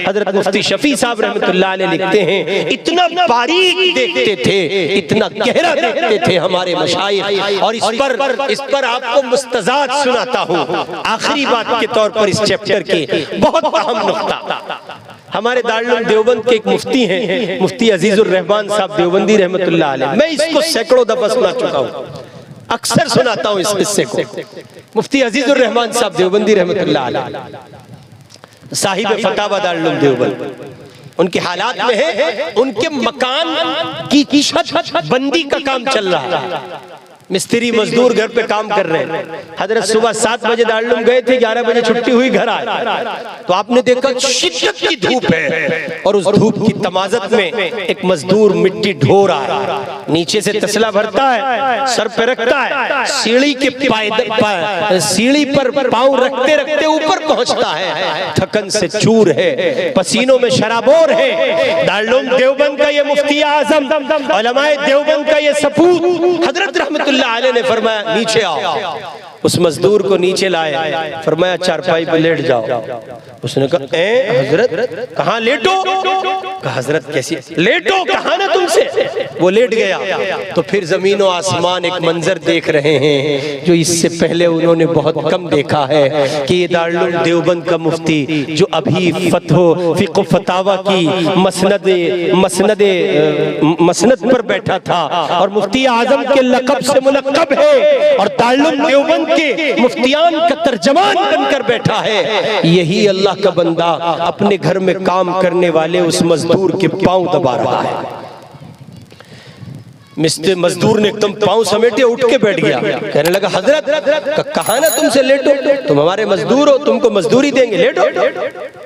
حضرت مفتی شفیع صاحب رحمۃ اللہ علیہ لکھتے ہیں اتنا باریک دیکھتے تھے، اتنا گہرا دیکھتے تھے ہمارے مشائخ. اور اس پر آپ کو مستزاد سناتا ہوں آخری بات کے طور پر اس چیپٹر کے بہت اہم نقطہ. ہمارے دارالعلوم دیوبند کے ایک مفتی ہیں، مفتی عزیز الرحمان صاحب دیوبندی رحمۃ اللہ علیہ. میں اس کو سینکڑوں دفعہ سنا چکا ہوں، اکثر سناتا ہوں اس قصے کو. مفتی عزیز الرحمان صاحب دیوبندی رحمۃ اللہ علیہ صاحب فتاوی دارالعلوم دیوبند، ان کے حالات میں ہے ان کے مکان کی چھت بندی کا کام چل رہا ہے، مستری مزدور گھر پہ کام کر رہے ہیں. حضرت صبح 7 بجے دارالعلوم گئے تھے، 11 بجے چھٹی ہوئی گھر آئے تو آپ نے دیکھا شدت کی دھوپ ہے اور اس دھوپ کی تمازت میں ایک مزدور مٹی ڈھو رہا ہے، نیچے سے تسلا بھرتا ہے، سر پہ رکھتا ہے، سیڑھی پر پاؤں رکھتے رکھتے اوپر پہنچتا ہے، تھکن سے چور ہے، پسینوں میں شرابور ہے. دارالعلوم دیوبند کا یہ مفتی اعظم، علماء دیوبند کا یہ سپوت حضرت رحمت اللہ علیہ نے فرمایا نیچے آؤ. اس مزدور کو نیچے لائے، فرمایا چارپائی پہ لیٹ جاؤ. اس نے کہا اے حضرت کہاں لیٹو؟ کہا حضرت کیسی لیٹو، کہاں نا تم سے؟ وہ لیٹ گیا. تو پھر زمین و آسمان ایک منظر دیکھ رہے ہیں جو اس سے پہلے انہوں نے بہت کم دیکھا ہے کہ یہ دارالعلوم دیوبند کا مفتی جو ابھی فقہ و فتاوی کی مسند پر بیٹھا تھا اور مفتی اعظم کے لقب سے ملقب ہے اور دارالعلوم دیوبند کے مفتیان کا ترجمان بن کر بیٹھا ہے، یہی اللہ کا بندہ اپنے گھر میں کام کرنے والے اس مزدور کے پاؤں دبا رہا ہے. مزدور نے ایک دم پاؤں سمیٹے اٹھ کے بیٹھ گیا، کہنے لگا حضرت کہا نا تم سے لیٹو، تم ہمارے مزدور ہو، تم کو مزدوری دیں گے، لیٹو.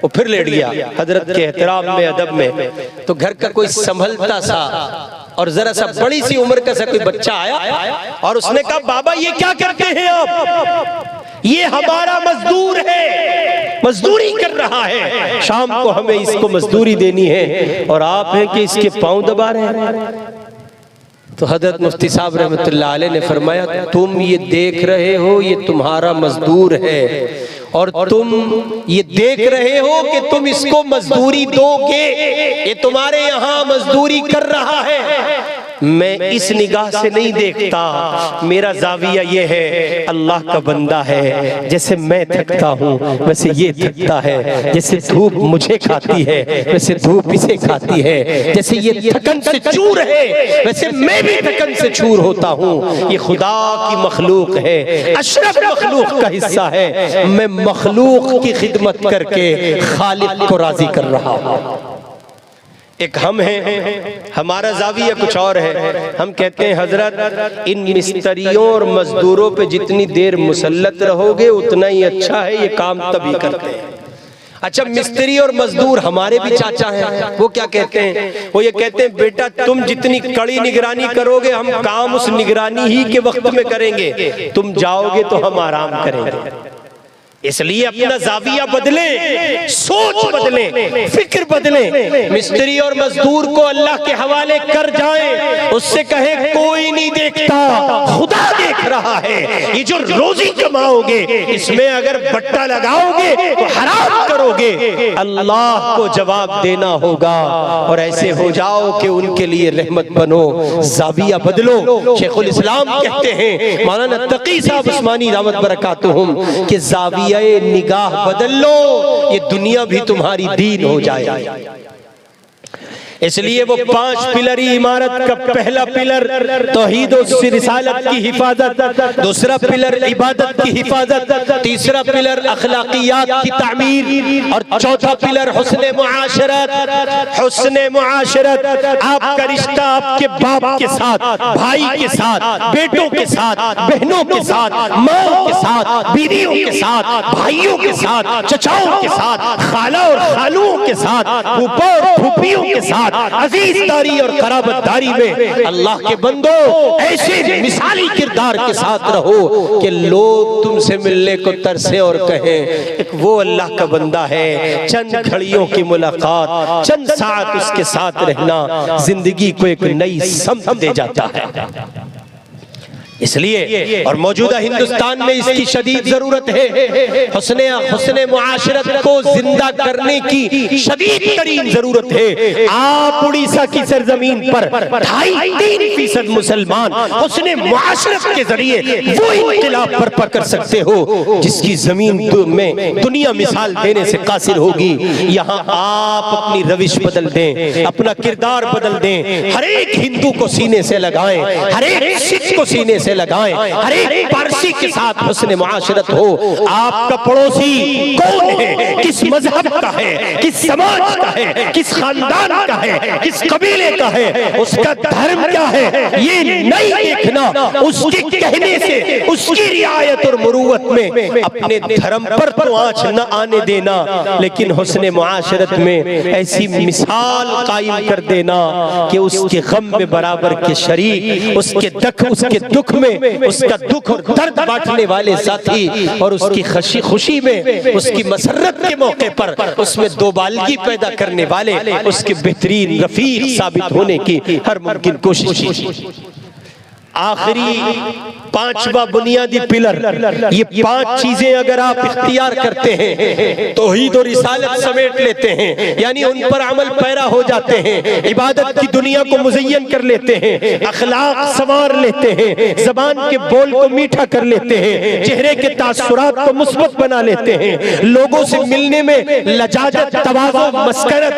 وہ پھر لیٹ گیا. حضرت کے احترام میں ادب میں تو گھر کا کوئی سنبھلتا سا اور ذرا سا بڑی سی عمر کا سا کوئی بچہ آیا اور اس نے کہا بابا یہ کیا کرتے ہیں آپ؟ یہ ہمارا مزدور ہے، مزدوری کر رہا ہے، شام کو ہمیں اس کو مزدوری دینی ہے اور آپ ہیں کہ اس کے پاؤں دبا رہے ہیں. تو حضرت مفتی صاحب رحمت اللہ علیہ نے فرمایا تم یہ دیکھ رہے ہو یہ تمہارا مزدور ہے اور تم یہ دیکھ رہے ہو کہ تم اس کو مزدوری دو گے، یہ تمہارے یہاں مزدوری کر رہا ہے. میں اس نگاہ سے نہیں دیکھتا، میرا زاویہ یہ ہے اللہ کا بندہ ہے، جیسے میں تھکتا ہوں ویسے یہ تھکتا ہے، جیسے دھوپ مجھے کھاتی ہے ویسے دھوپ اسے کھاتی ہے، جیسے یہ تھکن سے چور ہے ویسے میں بھی تھکن سے چور ہوتا ہوں. یہ خدا کی مخلوق ہے، اشرف مخلوق کا حصہ ہے، میں مخلوق کی خدمت کر کے خالق کو راضی کر رہا ہوں. ایک ہم ہیں، ہمارا زاویہ کچھ اور ہے. ہم کہتے ہیں حضرت ان مستریوں اور مزدوروں پہ جتنی دیر مسلط رہو گے اتنا ہی اچھا ہے، یہ کام تبھی کرتے ہیں. اچھا مستری اور مزدور ہمارے بھی چاچا ہیں، وہ کیا کہتے ہیں؟ وہ یہ کہتے ہیں بیٹا تم جتنی کڑی نگرانی کرو گے ہم کام اس نگرانی ہی کے وقت میں کریں گے، تم جاؤ گے تو ہم آرام کریں گے. اس لیے اپنا زاویہ بدلیں، سوچ بدلیں، فکر بدلیں. مستری اور مزدور کو اللہ کے حوالے کر جائیں، اس سے کہیں کوئی نہیں دیکھتا، خدا دیکھ رہا ہے. یہ جو روزی کماؤ گے اس میں اگر بٹا لگاؤ گے تو حرام کرو گے، اللہ کو جواب دینا ہوگا. اور ایسے ہو جاؤ کہ ان کے لیے رحمت بنو. زاویہ بدلو. شیخ الاسلام کہتے ہیں مولانا تقی صاحب عثمانی دامت برکاتہم کہ زاویہ نگاہ بدل لو، یہ دنیا بھی تمہاری دین ہو جائے. اس لیے وہ 5 پلری عمارت کا پہلا پلر توحید و رسالت کی حفاظت، دوسرا پلر عبادت کی حفاظت، تیسرا پلر اخلاقیات کی تعمیر اور چوتھا پلر حسن معاشرت. حسن معاشرت، آپ کا رشتہ آپ کے باپ کے ساتھ، بھائی کے ساتھ، بیٹوں کے ساتھ، بہنوں کے ساتھ، ماں کے ساتھ، بیویوں کے ساتھ، بھائیوں کے ساتھ، چچاؤں کے ساتھ، خالہ اور خالوؤں کے ساتھ، پھوپھا اور پھوپھیوں کے ساتھ، عزیز داری اور قرابت داری میں اللہ کے بندو ایسے مثالی کردار کے ساتھ رہو کہ لوگ تم سے ملنے کو ترسیں اور کہیں ایک وہ اللہ کا بندہ ہے. چند گھڑیوں کی ملاقات، چند ساعت اس کے ساتھ رہنا زندگی کو ایک نئی سمت دے جاتا ہے. اس لیے اور موجودہ ہندوستان میں اس کی شدید ضرورت ہے، حسن معاشرت کو زندہ کرنے کی شدید ترین ضرورت ہے۔ آپ اڑیسہ کی سرزمین پر 2.5-3% مسلمان حسن معاشرت کے ذریعے وہ انقلاب برپا کر سکتے ہو جس کی زمین میں دنیا مثال دینے سے قاصر ہوگی۔ یہاں آپ اپنی روش بدل دیں، اپنا کردار بدل دیں، ہر ایک ہندو کو سینے سے لگائیں، ہر ایک سکھ کو سینے سے لگائیں، ہر ایک پارسی کے ساتھ حسن معاشرت ہو۔ آپ کا پڑوسی کون ہے، کس مذہب کا ہے، کس سماج کا ہے، کس خاندان کا ہے، کس قبیلے کا ہے، اس کا دھرم کیا ہے، یہ نہیں دیکھنا، اس کے کہنے سے اس کی رعایت اور مروت میں اپنے دھرم پر تو آنچ نہ آنے دینا، لیکن حسن معاشرت میں ایسی مثال قائم کر دینا کہ اس کے غم میں برابر کے شریک، اس کے دکھ میں اس کا دکھ اور درد بانٹنے والے ساتھی، اور اس کی خوشی میں، اس کی مسرت کے موقع پر اس میں دو بالگی پیدا کرنے والے، اس کے بہترین رفیق ثابت ہونے کی ہر ممکن کوشش کیجیے۔ آخری 5واں بنیادی پلر، یہ 5 چیزیں اگر آپ اختیار کرتے ہیں توحید اور رسالت سمیٹ لیتے ہیں، یعنی ان پر عمل پیرا ہو جاتے ہیں، عبادت کی دنیا کو مزین کر لیتے ہیں، اخلاق سنوار لیتے ہیں، زبان کے بول کو میٹھا کر لیتے ہیں، چہرے کے تاثرات کو مثبت بنا لیتے ہیں، لوگوں سے ملنے میں لجاجت، تواضع، مسکنت،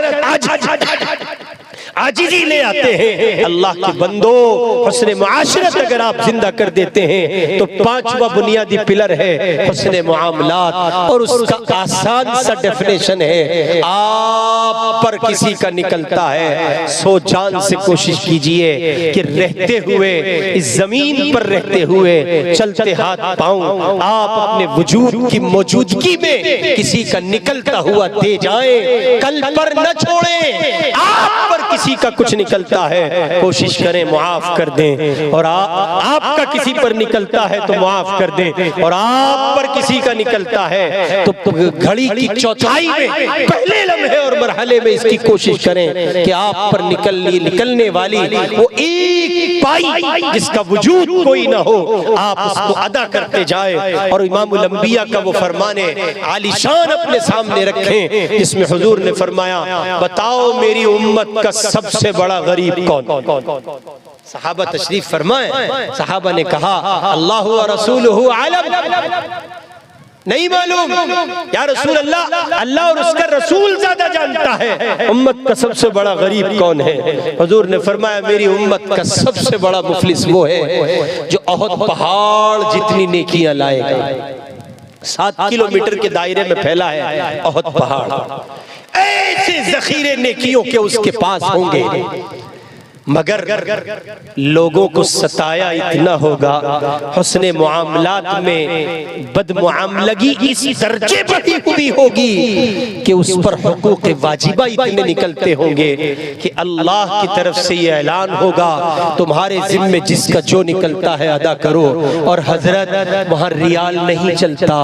عاجزی لے آتے ہیں۔ اللہ کے بندو، حسن معاشرت اگر آپ زندہ کر دیتے ہیں تو 5واں بنیادی پلر ہے حسن معاملات، اور اس کا آسان سا ڈیفینیشن ہے، آپ پر کسی کا نکلتا ہے سو جان سے کوشش کیجئے کہ رہتے ہوئے، اس زمین پر رہتے ہوئے، چلتے ہاتھ پاؤں، آپ اپنے وجود کی موجودگی میں کسی کا نکلتا ہوا دے جائیں، کل پر نہ چھوڑیں۔ آپ پر کسی کا کچھ نکلتا ہے کوشش کریں معاف کر دیں، اور آپ کا کسی پر نکلتا ہے تو معاف کر دیں، اور آپ پر کسی کا نکلتا ہے تو گھڑی کی چوتھائی میں پہلے لمحے اور مرحلے میں اس کی کوشش کریں کہ آپ پر نکلنے والی وہ ایک پائی جس کا وجود کوئی نہ ہو، آپ اس کو ادا کرتے جائیں، اور امام الانبیاء کا وہ فرمان عالی شان اپنے سامنے رکھیں جس میں حضور نے فرمایا، بتاؤ میری امت کا سب سے بڑا غریب کون؟ صحابہ تشریف فرمائیں، صحابہ نے کہا اللہ و رسولہ عالم، نہیں معلوم یا رسول اللہ، اللہ اور اس کا رسول زیادہ جانتا ہے، امت کا سب سے بڑا غریب کون ہے؟ حضور نے فرمایا میری امت کا سب سے بڑا مفلس وہ ہے جو احد پہاڑ جتنی نیکیاں لائے گا۔ 7 کلومیٹر کے دائرے میں پھیلا ہے احد پہاڑ، ایسے ذخیرے نیکیوں کے اس کے پاس ہوں گے، مگر لوگوں کو ستایا اتنا ہوگا، حسن معاملات میں بد معاملگی اس درجے بڑھی ہوئی ہوگی کہ اس پر حقوق واجبہ اتنے نکلتے ہوں گے کہ اللہ کی طرف سے یہ اعلان ہوگا تمہارے ذمے جس کا جو نکلتا ہے ادا کرو۔ اور حضرت وہاں ریال نہیں چلتا،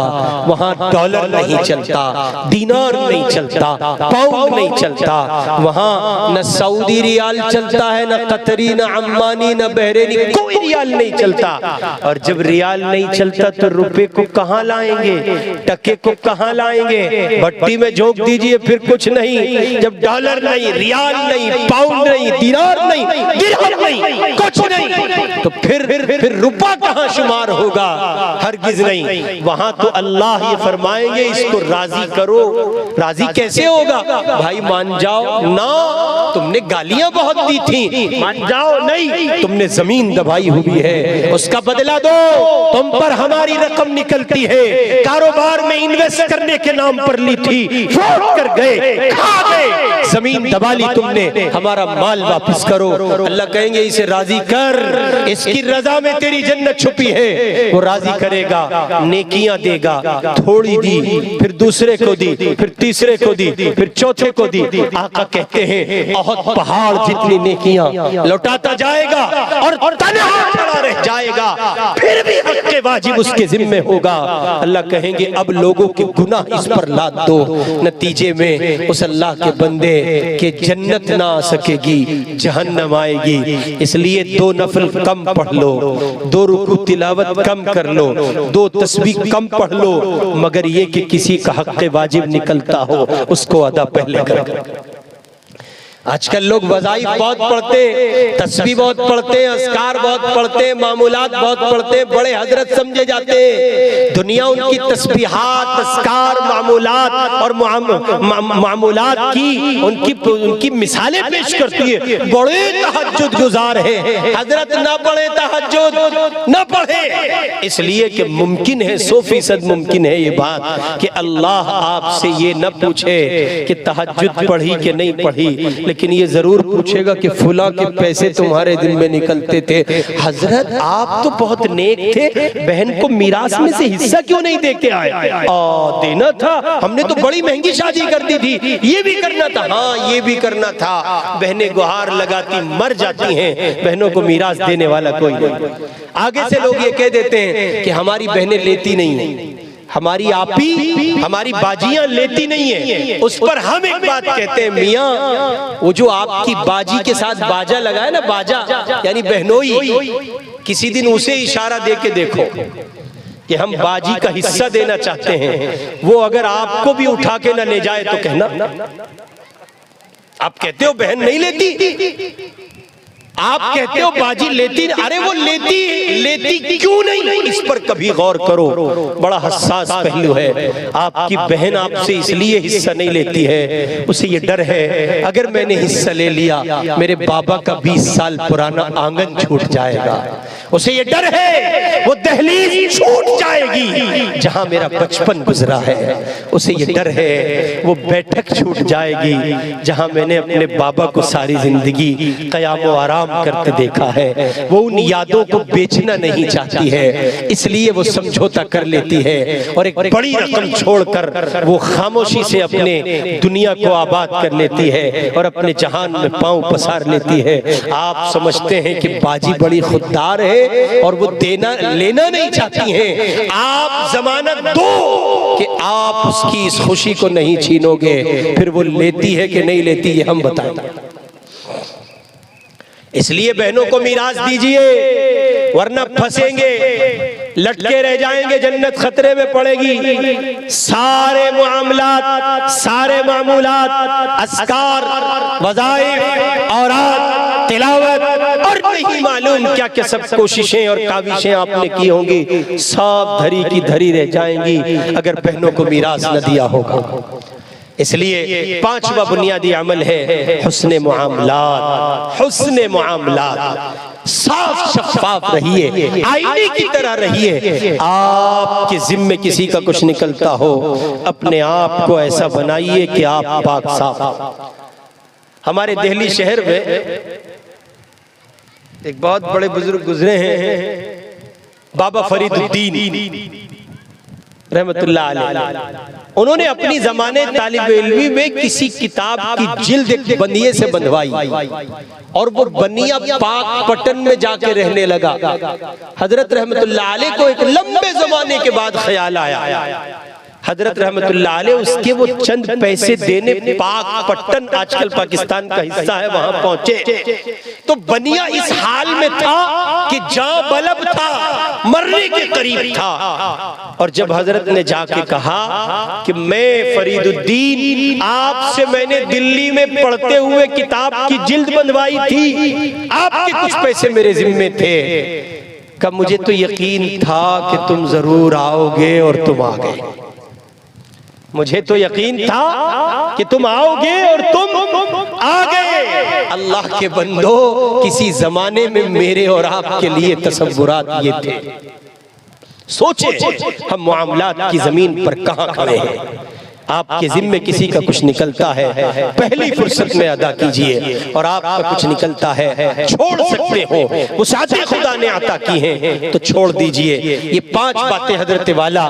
وہاں ڈالر نہیں چلتا، دینار نہیں چلتا، پاؤنڈ نہیں چلتا، وہاں نہ سعودی ریال چلتا ہے، نہ قطری، نہ عمانی، نہ بحرینی، کوئی ریال نہیں چلتا۔ اور جب ریال نہیں چلتا تو روپے کو کہاں لائیں گے، ٹکے کو کہاں لائیں گے؟ بھٹی میں جھونک دیجئے پھر کچھ نہیں۔ جب ڈالر نہیں، ریال نہیں، پاؤنڈ نہیں، دینار نہیں، درہم نہیں، کچھ نہیں، تو پھر روپا کہاں شمار ہوگا؟ ہرگز نہیں۔ وہاں تو اللہ یہ فرمائیں گے اس کو راضی کرو۔ راضی کیسے ہوگا؟ بھائی مان جاؤ، نہ تم نے گالیاں بہت دی تھیں، مان جاؤ، نہیں تم نے زمین دبائی ہوئی ہے، اس کا بدلہ دو۔ تم پر ہماری رقم نکلتی ہے، کاروبار میں انویسٹ کرنے کے نام پر لی تھی، فروڈ کر گئے، کھا گئے، زمین دبا لی تم نے، ہمارا مال واپس کرو۔ اللہ کہیں گے اسے راضی کر، اس کی رضا میں تیری جنت چھپی ہے۔ وہ راضی کرے گا، نیکیاں دے گا، تھوڑی دی، پھر دوسرے کو دی، پھر تیسرے کو دی، پھر چوتھے کو دی۔ آقا کہتے ہیں احد پہاڑ جتنی نیکیاں لوٹاتا جائے گا اور تنہا کھڑا رہ جائے گا، پھر بھی حق واجب اس کے ذمہ ہوگا۔ اللہ کہیں گے اب لوگوں کے گناہ اس پر لاد دو۔ نتیجے میں اس اللہ کے بندے کہ جنت نہ آ سکے گی، جہنم آئے گی، اس لیے 2 نفل کم پڑھ لو، 2 رکوع تلاوت کم کر لو، 2 تسبیح کم پڑھ لو، مگر یہ کہ کسی کا حق واجب نکلتا ہو اس کو ادا پہلے کر۔ آج کل لوگ وظائف بہت پڑھتے ہیں، تسبیح بہت پڑھتے ہیں، اذکار بہت پڑھتے ہیں، معمولات بہت پڑھتے ہیں، بڑے حضرت سمجھے جاتے ہیں۔ دنیا ان کی تسبیحات، اذکار، معمولات اور معمولات ان کی مثالیں پیش کرتی ہے، بڑے تہجد گزار ہیں، حضرت نہ پڑھے تہجد نہ پڑھے، اس لیے کہ ممکن ہے 100% ممکن ہے یہ بات کہ اللہ آپ سے یہ نہ پوچھے کہ تہجد پڑھی کہ نہیں پڑھی، لیکن یہ ضرور پوچھے گا کہ فلاں کے پیسے تمہارے دن میں نکلتے تھے، حضرت آپ تو بہت نیک تھے، بہن کو میراث میں سے حصہ کیوں نہیں دے کے آئے؟ دینا تھا، ہم نے تو بڑی مہنگی شادی کر دی تھی، یہ بھی کرنا تھا۔ ہاں یہ بھی کرنا تھا۔ بہنیں گہار لگاتی مر جاتی ہیں، بہنوں کو میراث دینے والا کوئی نہیں۔ آگے سے لوگ یہ کہہ دیتے ہیں کہ ہماری بہنیں لیتی نہیں ہیں، ہماری آپی، ہماری باجیاں لیتی نہیں ہیں۔ اس پر ہم ایک بات کہتے ہیں، میاں وہ جو آپ کی باجی کے ساتھ باجا لگا ہے نا، باجا یعنی بہنوئی، کسی دن اسے اشارہ دے کے دیکھو کہ ہم باجی کا حصہ دینا چاہتے ہیں، وہ اگر آپ کو بھی اٹھا کے نہ لے جائے تو کہنا آپ کہتے ہو بہن نہیں لیتی، آپ کہتے ہو باجی لیتی، ارے وہ لیتی کیوں نہیں، اس پر کبھی غور کرو، بڑا حساس پہلو ہے۔ آپ کی بہن آپ سے اس لیے حصہ نہیں لیتی ہے، اسے یہ ڈر ہے اگر میں نے حصہ لے لیا میرے بابا کا 20 سال پرانا آنگن چھوٹ جائے گا، اسے یہ ڈر ہے وہ دہلیز چھوٹ جائے گی جہاں میرا بچپن گزرا ہے، اسے یہ ڈر ہے وہ بیٹھک چھوٹ جائے گی جہاں میں نے اپنے بابا کو ساری زندگی قیام و آرام کرتے دیکھا ہے، وہ ان یادوں کو بیچنا نہیں چاہتی ہے، اس لیے وہ سمجھوتا کر لیتی ہے اور ایک بڑی رقم چھوڑ کر وہ خاموشی سے اپنے دنیا کو آباد کر لیتی ہے اور اپنے جہان میں پاؤں پسار لیتی ہے۔ آپ سمجھتے ہیں کہ باجی بڑی خوددار ہے اور وہ لینا نہیں چاہتی ہیں، آپ ضمانت دو کہ آپ اس کی اس خوشی کو نہیں چھینو گے، پھر وہ لیتی ہے کہ نہیں لیتی یہ ہم بتائیں۔ اس لیے بہنوں کو میراث دیجئے، ورنہ پھنسیں گے، لٹکے رہ جائیں گے، جنت خطرے میں پڑے گی۔ سارے معاملات، سارے معمولات، اذکار، وظائف، اوراد، تلاوت اور نہیں معلوم کیا کیا سب کوششیں اور کاوشیں آپ نے کی ہوں گی، سب دھری کی دھری رہ جائیں گی اگر بہنوں کو میراث نہ دیا ہوگا۔ اس لیے 5واں بنیادی عمل ہے حسن معاملات۔ حسن معاملات، صاف شفاف رہیے، آئینے کی طرح رہیے۔ آپ کے ذمے کسی کا کچھ نکلتا ہو، اپنے آپ کو ایسا بنائیے کہ آپ پاک صاف۔ ہمارے دہلی شہر میں ایک بہت بڑے بزرگ گزرے ہیں، بابا فرید الدین رحمت اللہ علیہ۔ انہوں نے اپنی زمانے طالب علمی میں کسی کتاب کی جلد ایک بنیے سے بندھوائی اور وہ بنیا پاک پٹن میں جا کے رہنے لگا۔ حضرت رحمت اللہ علیہ کو ایک لمبے زمانے کے بعد خیال آیا، حضرت رحمت اللہ علیہ اس کے وہ چند پیسے دینے پاک پٹن آج کل پاکستان کا حصہ ہے وہاں پہنچے تو بنیا اس حال میں تھا کہ جاں بلب تھا، مرنے کے قریب تھا، اور جب حضرت نے جا کے کہا کہ میں فرید الدین آپ سے میں نے دلی میں پڑھتے ہوئے کتاب کی جلد بندھوائی تھی، آپ کے کچھ پیسے میرے ذمے تھے، کہ مجھے تو یقین تھا کہ تم ضرور آؤ گے اور تم آ گئے، مجھے تو یقین تھا کہ تم آؤ گے اور تم آ گئے۔ اللہ کے بندو، کسی زمانے میں میرے اور آپ کے لیے تصورات یہ تھے۔ سوچیں ہم معاملات کی زمین پر کہاں کھڑے ہیں۔ آپ کے ذمے کسی کا کچھ نکلتا ہے، پہلی فرصت میں ادا کیجئے، اور آپ کا کچھ نکلتا ہے چھوڑ سکتے ہو، وسعتیں خدا نے عطا کی ہیں تو چھوڑ دیجئے۔ یہ 5 باتیں حضرت والا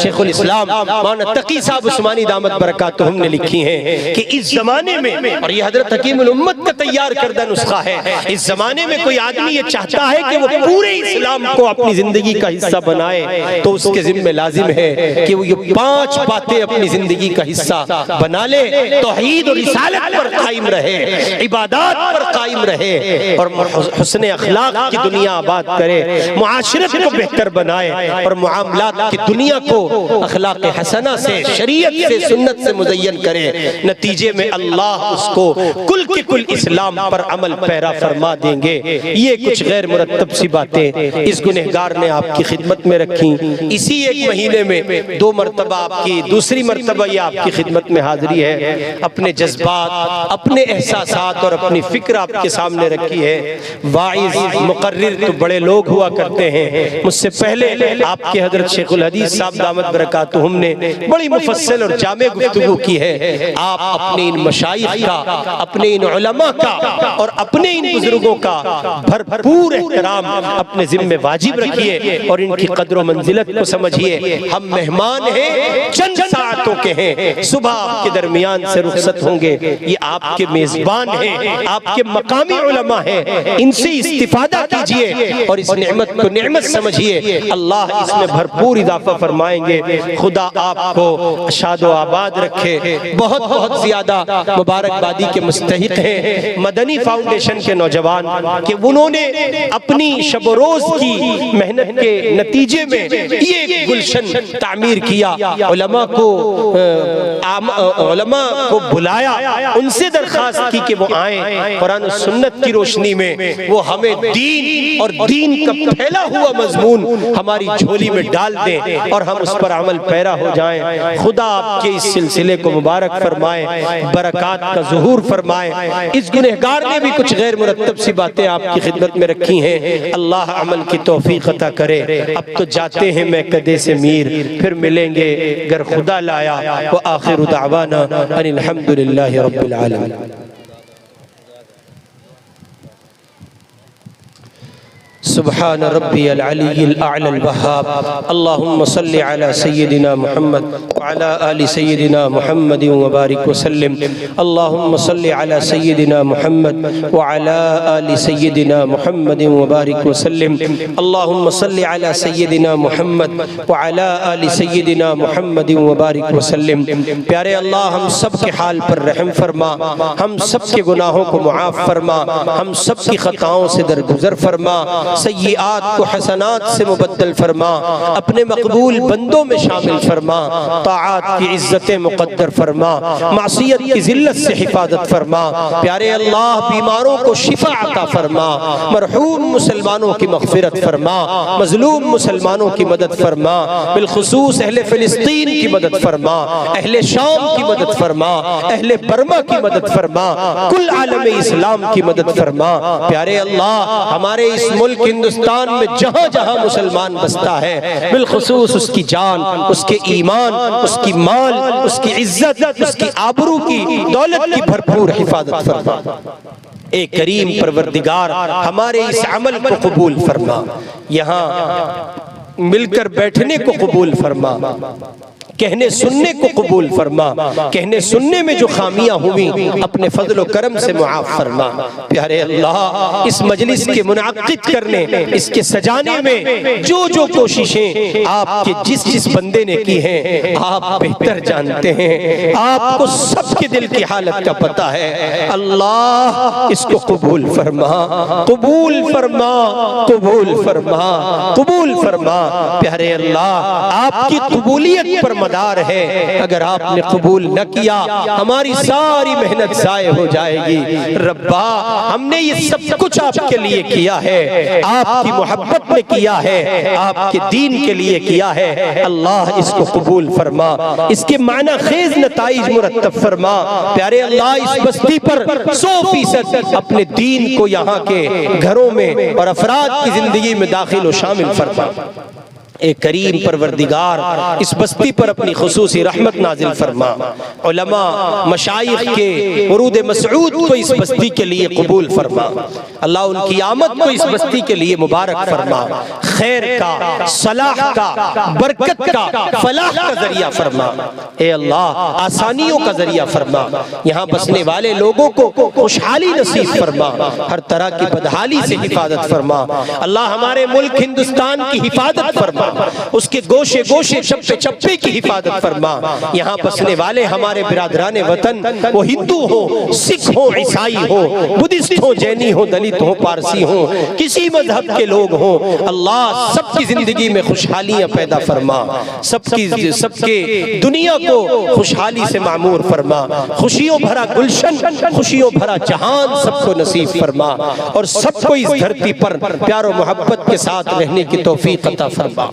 شیخ الاسلام مولانا تقی صاحب عثمانی دامت برکاتہم نے لکھی ہیں کہ اس زمانے میں، اور یہ حضرت حکیم الامت کا تیار کردہ نسخہ ہے، اس زمانے میں کوئی آدمی یہ چاہتا ہے کہ وہ پورے اسلام کو اپنی زندگی کا حصہ بنائے تو اس کے ذمے لازم ہے کہ وہ یہ 5 باتیں اپنی زندگی کا حصہ بنا لے، توحید اور رسالت پر قائم رہے، عبادات پر قائم رہے اور حسن اخلاق کی دنیا آباد کرے، معاشرت کو بہتر بنائے اور معاملات کی دنیا کو اخلاق حسنہ سے، شریعت سے، سنت سے مزین کرے، نتیجے میں اللہ اس کو کل کے کل اسلام پر عمل پیرا فرما دیں گے۔ یہ کچھ غیر مرتب سی باتیں اس گنہگار نے آپ کی خدمت میں رکھی۔ اسی ایک مہینے میں 2 مرتبہ آپ کی دوسری مرتبہ یہ آپ کی خدمت میں حاضری ہے، اپنے جذبات، اپنے احساسات اور اپنی فکر آپ کے سامنے رکھی ہے۔ واعظ مقرر تو بڑے لوگ ہوا کرتے ہیں، مجھ سے پہلے آپ کے حضرت شیخ الحدیث صاحب دامت برکاتہم نے بڑی مفصل اور جامع گفتگو کی ہے۔ آپ اپنے ان مشائخ کا، اپنے ان علماء کا اور اپنے ان بزرگوں کا بھرپور احترام اپنے ذمہ واجب رکھیے اور ان کی قدر و منزلت کو سمجھیے۔ ہم مہمان ہیں، چند ساعتوں کے ہیں، صبح آپ کے درمیان سے رخصت ہوں گے، یہ آپ کے میزبان ہیں، آپ کے مقامی علماء ہیں، ان سے استفادہ کیجئے اور اس نعمت کو نعمت سمجھیے، اللہ اس میں بھرپور اضافہ فرمائیں گے۔ خدا آپ کو شاد و آباد رکھے۔ بہت بہت زیادہ مبارکبادی کے مستحق ہیں مدنی فاؤنڈیشن کے نوجوان کہ انہوں نے اپنی شب و روز کی محنت کے نتیجے میں یہ گلشن تعمیر کیا، علماء کو بلایا، ان سے درخواست کی کہ وہ آئیں، قرآن و سنت کی روشنی میں وہ ہمیں دین اور دین کا پھیلا ہوا مضمون ہماری جھولی میں ڈال دیں اور ہم اس پر عمل پیرا ہو جائیں۔ خدا آپ کے اس سلسلے کو مبارک فرمائے، برکات کا ظہور فرمائے۔ اس گنہگار نے بھی کچھ غیر مرتب سی باتیں آپ کی خدمت میں رکھی ہیں، اللہ عمل کی توفیق عطا کرے۔ اب تو جاتے ہیں میں کدے سے میر، پھر ملیں گے گر خدا لایا۔ وآخر دعوانا ان الحمدللہ رب العالمین۔ سبحان ربی العلی الاعلی الوہاب۔ اللہم صلی علی سیدنا محمد وعلی آل سیدنا محمد وبارک وسلم۔ اللہم صلی علی سیدنا محمد وعلی آل سیدنا محمد وبارک وسلم۔ اللہم صلی علی سیدنا محمد وعلی آل سیدنا محمد وبارک وسلم۔ پیارے اللہ، ہم سب کے حال پر رحم فرما، ہم سب کے گناہوں کو معاف فرما، ہم سب کی خطاؤں سے درگزر فرما، سیئات کو حسنات سے مبدل فرما، اپنے مقبول بندوں میں شامل فرما، طاعات کی عزت مقدر فرما، معصیت کی ذلت سے حفاظت فرما۔ پیارے اللہ، بیماروں کو شفا عطا فرما، مرحوم مسلمانوں کی مغفرت فرما، مظلوم مسلمانوں کی مدد فرما، بالخصوص اہل فلسطین کی مدد فرما، اہل شام کی مدد فرما، اہل برما کی مدد فرما، کل عالم اسلام کی مدد فرما۔ پیارے اللہ، ہمارے اس ملک ہندوستان میں جہاں جہاں مسلمان بستا ہے، بالخصوص اس کی جان، اس کے ایمان، اس کی مال، اس کی عزت، اس کی آبرو کی، دولت کی بھرپور حفاظت فرما۔ اے کریم پروردگار، ہمارے اس عمل کو قبول فرما، یہاں مل کر بیٹھنے کو قبول فرما، کہنے سننے کو قبول فرما، کہنے سننے میں جو خامیاں ہوئیں اپنے فضل و کرم سے معاف فرما۔ پیارے اللہ، اس مجلس کے منعقد کرنے، اس کے سجانے میں جو جو کوششیں آپ کے جس جس بندے نے کی ہیں آپ بہتر جانتے ہیں، آپ کو سب کے دل کی حالت کا پتہ ہے۔ اللہ اس کو قبول فرما، قبول فرما، قبول فرما، قبول فرما۔ پیارے اللہ، آپ کی قبولیت پر مدار ہے، اگر آپ نے قبول نہ کیا ہماری ساری محنت ضائع ہو جائے گی۔ ربا، ہم نے یہ سب کچھ آپ کے لیے کیا ہے، آپ کی محبت میں کیا ہے، آپ کے دین کے لیے کیا ہے۔ اللہ اس کو قبول فرما، اس کے معنی خیز نتائج مرتب فرما۔ پیارے اللہ، اس بستی پر 100% اپنے دین کو یہاں کے گھروں میں اور افراد کی زندگی میں داخل و شامل فرما۔ اے کریم پروردگار، اس بستی پر اپنی خصوصی رحمت نازل فرما۔ علماء مشائخ کے ورود مسعود کو اس بستی کے لیے قبول فرما۔ اللہ ان کی آمد کو اس بستی کے لیے مبارک فرما۔ خیر کا، صلاح کا، برکت کا، فلاح کا ذریعہ فرما۔ اے اللہ آسانیوں کا ذریعہ فرما، یہاں بسنے والے لوگوں کو خوشحالی نصیب فرما، ہر طرح کی بدحالی سے حفاظت فرما۔ اللہ ہمارے ملک ہندوستان کی حفاظت فرما، اس کے گوشے گوشے چپے چپے کی حفاظت فرما۔ یہاں بسنے والے ہمارے برادران وطن، وہ ہندو ہو، سکھ ہو، عیسائی ہو، بدھسٹ ہو، جینی ہو، دلت ہو، پارسی ہو، کسی مذہب کے لوگ ہوں، اللہ سب کی زندگی میں خوشحالیاں پیدا فرما، سب کے دنیا کو خوشحالی سے معمور فرما، خوشیوں بھرا گلشن، خوشیوں بھرا جہان سب کو نصیب فرما، اور سب کو اس دھرتی پر پیار و محبت کے ساتھ رہنے کی توفیق عطا فرما۔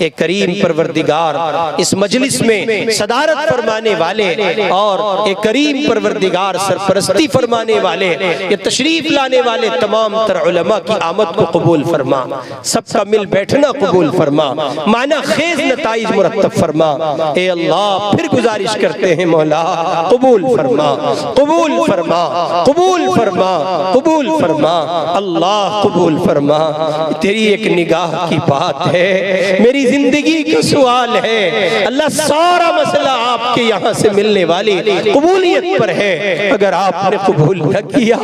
اے کریم پروردگار، اس مجلس میں صدارت فرمانے والے اور اے کریم پروردگار سرپرستی فرمانے والے، یہ تشریف لانے والے تمام تر علماء کی آمد کو قبول فرما، سب کا مل بیٹھنا قبول فرما، معنی خیز نتائج مرتب فرما۔ اے اللہ پھر گزارش کرتے ہیں مولا قبول فرما، قبول فرما، قبول فرما، قبول فرما، اللہ قبول فرما۔ تیری ایک نگاہ کی بات ہے، میری زندگی کا سوال ہے، اللہ سارا مسئلہ آپ کے یہاں سے ملنے والی قبولیت پر ہے، اگر آپ نے قبول نہ کیا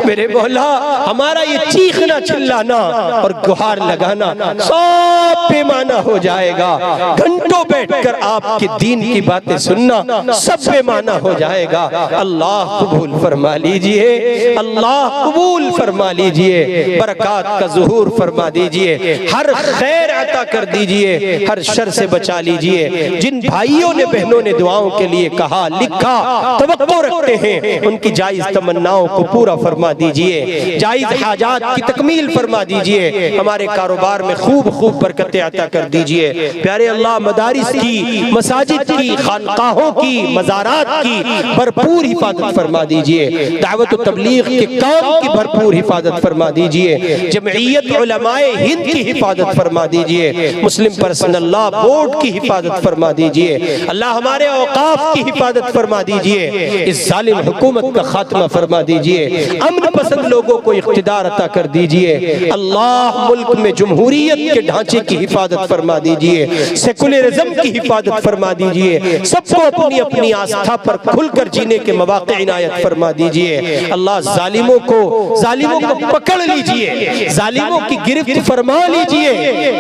میرے مولا، ہمارا یہ چیخنا چلانا اور گہار لگانا سب بے معنی ہو جائے گا، گھنٹوں بیٹھ کر آپ کے دین کی باتیں سننا سب بے معنی ہو جائے گا۔ اللہ قبول فرما لیجئے، اللہ قبول فرما لیجئے، برکات کا ظہور فرما دیجئے، ہر خیر عطا کر دیجئے، ہر شر سے بچا لیجئے۔ جن بھائیوں نے بہنوں نے دعاؤں کے لیے کہا لکھا، توقع رکھتے ہیں، ان کی جائز تمناؤں کو پورا فرما دیجئے، جائز حاجات کی تکمیل فرما دیجئے، ہمارے کاروبار میں خوب خوب برکتیں عطا کر دیجئے۔ پیارے اللہ مدارس کی، مساجد کی، خانقاہوں کی، مزارات کی بھرپور حفاظت فرما دیجئے، دعوت و تبلیغ کے کام کی بھرپور حفاظت فرما دیجئے، جمعیت علماء ہند کی حفاظت فرما دیجئے، مسلم پرسنل لا بورڈ کی حفاظت فرما دیجئے، اللہ ہمارے اوقاف کی حفاظت فرما دیجئے، اس ظالم حکومت کا خاتمہ فرما دیجئے، امن پسند لوگوں کو اقتدار عطا کر دیجئے، اللہ ملک میں جمہوریت کے ڈھانچے کی حفاظت فرما دیجئے، سیکولرزم کی حفاظت فرما دیجئے، سب کو اپنی اپنی آستھا پر کھل کر جینے کے مواقع عنایت فرما دیجئے۔ اللہ ظالموں کو پکڑ لیجئے، ظالموں کی گرفت فرما لیجئے،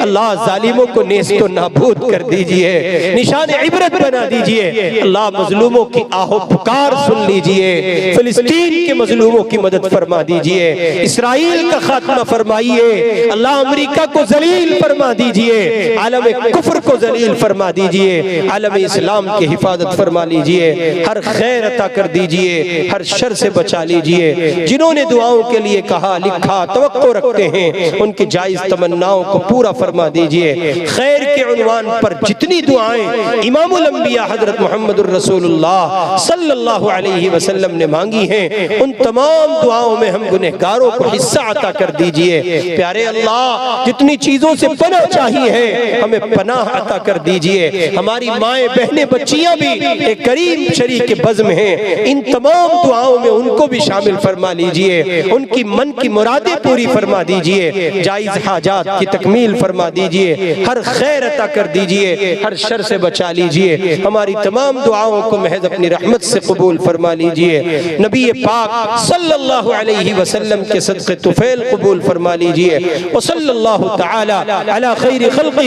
اللہ ظالموں کو نیست و نابود کر دیجئے، نشان عبرت بنا دیجئے، اللہ مظلوموں کی آہو پکار سن لیجئے، فلسطین کے مظلوموں کی مدد فرما دیجئے، اسرائیل کا خاتمہ فرمائیے، اللہ امریکہ کو ذلیل فرما دیجئے، عالم کفر کو ذلیل فرما دیجئے، عالم اسلام کی حفاظت فرما لیجئے، ہر خیر عطا کر دیجئے، ہر شر سے بچا لیجئے، جنہوں نے دعاؤں کے لیے کہا لکھا توقع رکھتے ہیں ان کی جائز تمناؤں کو پورا فرما دیجئے، خیر کے عنوان پر جتنی دعائیں امام الانبیاء حضرت محمد الرسول اللہ صلی اللہ علیہ وسلم نے مانگی ہیں، ان تمام دعاؤں میں ہم گنہگاروں کو حصہ عطا کر دیجئے۔ پیارے اللہ جتنی چیزوں سے پناہ چاہیے ہے ہمیں پناہ عطا کر دیجئے، ہماری مائیں بہنیں بچیاں بھی ایک کریم شریک بزم ہیں، ان تمام دعاؤں میں ان کو بھی شامل فرما لیجئے، ان کی من کی مرادیں پوری فرما دیجئے، جائز حاجات کی تکمیل فرما دیجئے، ہر خیر عطا کر دیجئے، ہر شر سے بچا لیجئے، ہماری تمام دعاؤں کو محض اپنی رحمت سے قبول فرما لیجئے، نبی پاک صلی اللہ علیہ وسلم کے صدقے طفیل قبول فرما لیجئے، وصلی اللہ تعالی علی خیر خلقہ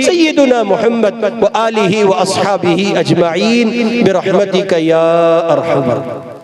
سیدنا محمد وآلہ واصحابہ اجمعین برحمتک یا ارحم الراحمین۔